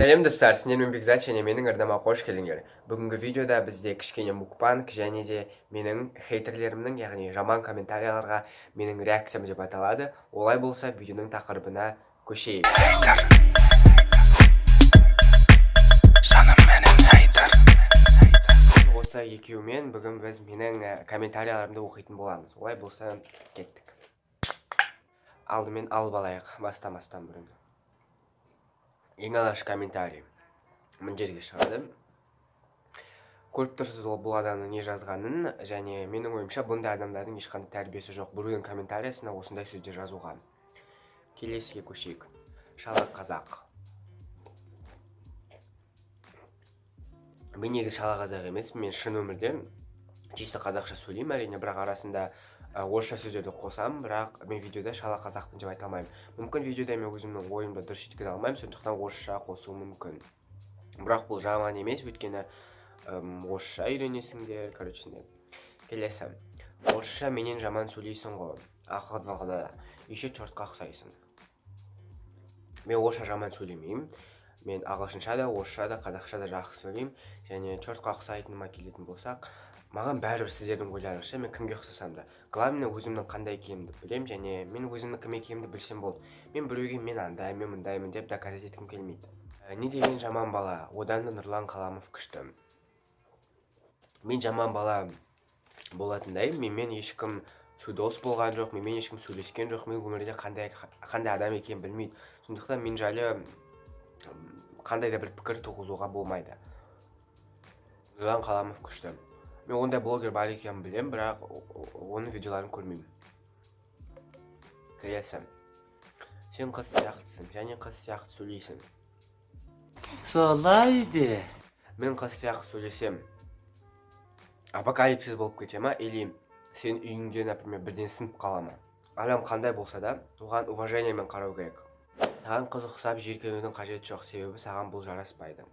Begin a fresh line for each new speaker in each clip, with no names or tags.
Сәлем достар, сіздермен Бекзат және менің арнама қош келдіңдер. Бүгінгі видеода бізде кішкене мукбанг және де менің хейтерлерімнің, яғни жаман комментарияларға менің реакциям деп аталады. Олай болса, видеоның тақырыбына көшейік. Осы екеуімен бүгін біз менің комментарияларымды оқитын боламыз. Олай болса, кеттік. Алдымен алып алайық, бастамастан бұрын. Ең алғашқы комментарий мына жерге шығады. Көріп тұрсыз бұл адамның не жазғанын, және менің ойымша бұндай адамдардың ешқандай тәрбиесі жоқ. Біреудің комментариясына осындай сөздер жазуға. Келесіге көшейік. Шала қазақ. Мен негізі шала қазақ емес, мен шын өмірде чисто қазақша сөйлеймін, әрине, бірақ арасында орысша сөздерді қосамын, бірақ мен видеода шала қазақпын деп айта алмаймын. Мүмкін видеода мен өзімнің ойымды дұрыс жеткізе алмаймын, сондықтан орысша қосуы мүмкін. Бірақ бұл жаман емес, өйткені орысша үйренесіңдер, короче. Келесі. Орысша менен жаман сөйлейсің ғой. Ақылдылығыда. Еще чортқа ұқсайсың. Мен орысша жаман сөйлемеймін. Мен ағылшынша да, орысша да, қазақша да жақсы сөйлеймін. Және чортқа ұқсайтыныма келетін болсақ, маған бәрібір сіздердің ойларыңызша мен кімге ұқсасам да. Главное, өзімнің қандай екенімді білемін, және мен өзімнің кім екенімді білсем болды. Мен біреуге мен андай, мен мұндаймын деп доказать еткім келмейді. Не деген жаман бала, одан да Нұрлан Қаламов күшті. Мен жаман бала болатындай, менімен ешкім дос болған жоқ, менімен ешкім сөйлескен жоқ, мен өмірде қандай адам екенін білмейді. Сондықтан мен жайлы қандай да бір пікір туғызуға болмайды. Нұрлан Қаламов күшті. Мен ондай блогер бар екенін білем, бірақ оның видеоларын көрмеймін. Келесі. Сен қыз сияқтысың, және қыз сияқты сөйлейсің.
Солай де.
Мен қыз сияқты сөйлесем, апокалипсис болып кете ма, или сен үйіңде, например, бірден сынып қала ма? Адам қандай болса да, оған уважениемен қарау керек. Саған қыз ұқсап жиіркенудің қажеті жоқ, себебі саған бұл жараспайды.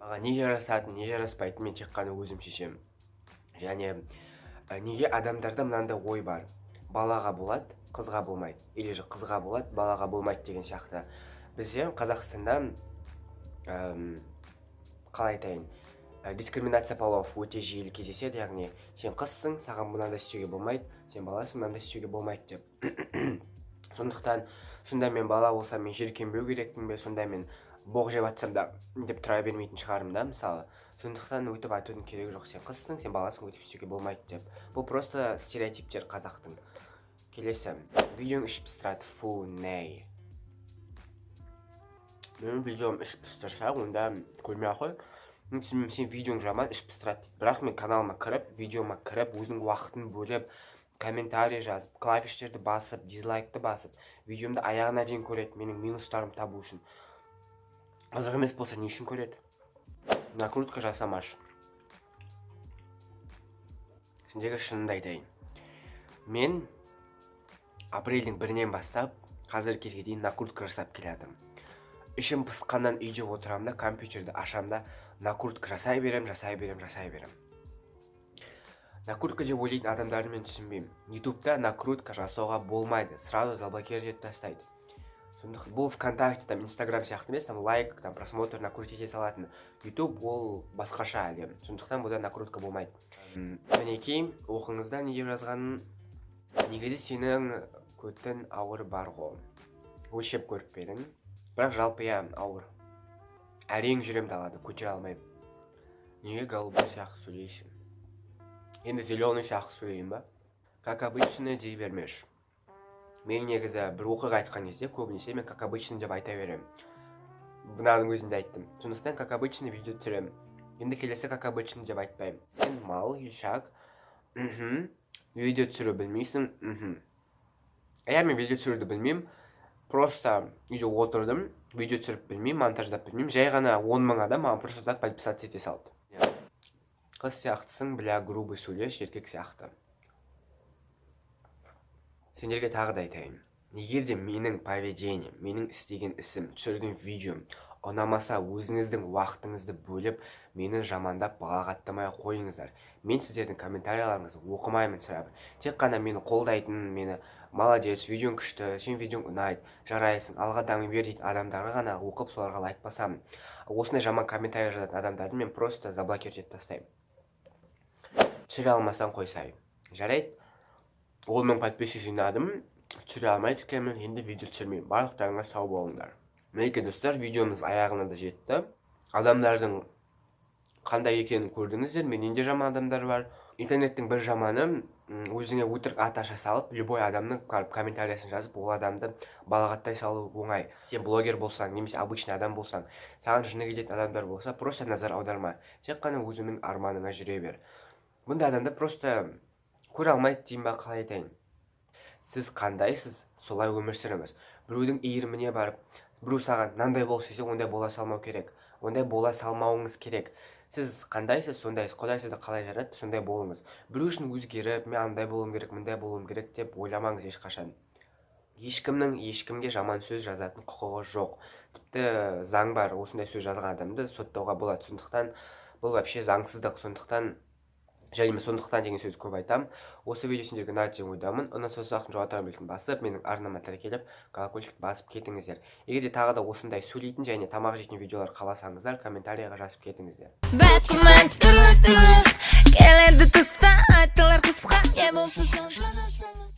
Маған не жарасатын, не жараспайтын мен тек қана өзім шешем. Және неге адамдарда мынандай ой бар. Балаға болады, қызға болмайды. Или же қызға болады, балаға болмайды деген сияқты. Бізде Қазақстанда қалай айтайын, дискриминация полов өте жиілі кездеседі, яғни сен қызсың, саған мынандай істеуге болмайды, сен баласың, мынандай істеуге болмайды деп. Сондықтан, сонда мен бала болсам, мен жиіркенбеу керекпін бе, сонда мен боқ жеп атсам да деп тұра бермейтін шығарым да, мысалы. Сондықтан өйтіп айтудың керегі жоқ, сен қызсың, сен баласың, өйтіп істеуге болмайды деп. Бұл просто стереотиптер қазақтың. Келесі. Видеоң іш пыстырады, фу, нәй. Менің видеом іш пыстырса, онда көрмей ақ қой. Сен видеоң жаман іш пыстырады дейді. Бірақ мен каналыма кіріп, видеома кіріп, өзінің уақытын бөліп, комментарий жазып, клавиштерді басып, дизлайкты басып, видеомды аяғына дейін көреді, менің минустарым табу үшін. Қызық емес болса, не үшін көреді? Накрутка жасамаш. Сендегі шынымды айтайын. Мен апрельдің 1-нен бастап, қазір кезге дейін накрутка жасап келедім. Ішім пысқаннан үйде отырамда, компьютерді ашамда, накрутка жасай берем. Накрутка деп ойлайтын адамдарды мен түсінбеймін. Ютубта накрутка жасауға болмайды, сразу заблокировать етіп тастайды. Бұл ВКонтакте, Инстаграм сияқты емес, лайк, просмотр накрутить ете салатын. Ютуб ол басқаша әлем. Сондықтан бұда накрутка болмайды. Мінекей, оқыңызда не деп жазғанын, негізі сенің көтін ауыр бар ғой. Өлшеп көріп бердің. Бірақ жалпы ауыр. Әрең жүремді алады, көтер алмаймын. Неге голубой сияқты сөйлейсің? Енді зеленый сияқты сөйлейін ба? Как обычно дей бермеш. Мен негізі бір оқиға айтқан кезде, көбінесе мен как обычно деп айта берем. Бұнаның өзінде айттым. Сондықтан как обычно видео түсірем. Енді келесі как обычно деп айтпаймын. Сен мал, ешак, видео түсіру білмейсің, мен видео түсіруді білмеймін. Просто үйде отырдым, видео түсіріп білмеймін, монтаждап білмеймін. Жай ғана 10 000 адам маған просто так подписаться ете салды. Қыз сияқтысың, бля, грубый сөйлеш, еркек сияқты. Сендерге тағы да айтайын. Егер де менің поведением, менің істеген ісім, түсірген видеом ұнамаса өзіңіздің уақытыңызды бөліп мені жамандап балағаттамай қойыңыздар. Мен сіздердің комментарияларыңызды оқымаймын сірә. Тек қана мені қолдайтын, мені молодец, видеоң күшті, сен видеоң ұнайды, жарайсың, алға дами бер дейтін адамдарға ғана оқып соларға лайк басамын. Осындай жаман комментарий жазатын адамдарды мен просто заблокировать етіп тастаймын. Түсіре алмасаң қойсай. Жарайды? Ол мен подписчик жинадым. Түсіре алмайды екенмін, енді видео түсірмеймін. Барлықтарыңа сау болыңдар. Мінекей достар, видеомыз аяғына да жетті. Адамдардың қандай екенін көрдіңіздер. Менен де жаман адамдар бар. Интернеттің бір жаманы, өзіңе өтірік ат аша салып, любой адамның комментариясын жазып, ол адамды балағаттай салу оңай. Сен блогер болсаң, немесе обычный адам болсаң, саған жыны келетін адамдар болса, просто назар аударма. Тек қана өзіңнің арманыңа жүре бер. Бұндай адамдар просто көре алмайды дейін ба, қалай айтайын. Сіз қандайсыз, солай өмір сүріңіз. Біреудің иіріміне барып, біреу саған мынандай бол десе, ондай бола салмау керек. Ондай бола салмауыңыз керек. Сіз қандайсыз, сондайсыз. Құдай сізді қалай жаратты, сондай болыңыз. Біреу үшін өзгеріп, мен андай болуым керек, мындай болуым керек деп ойламаңыз ешқашан. Ешкімнің ешкімге жаман сөз жазатын құқығы жоқ. Тіпті заң бар, осындай сөз жазған адамды соттауға болады. Сондықтан бұл вообще заңсыздық. Сондықтан деген сөз көп айтам. Осы видео сендерге ұнайды деген ойдамын. Онан соң сұрақтың жауаптарын белгісін басып, менің арнама тіркеліп, колокольчик басып кетіңіздер. Егер де тағы да осындай сөйлейтін және тамақ жейтін видеолар қаласаңыздар, комментарияға жазып кетіңіздер.
Келеді тыста, айтылар қысқа, не болса сол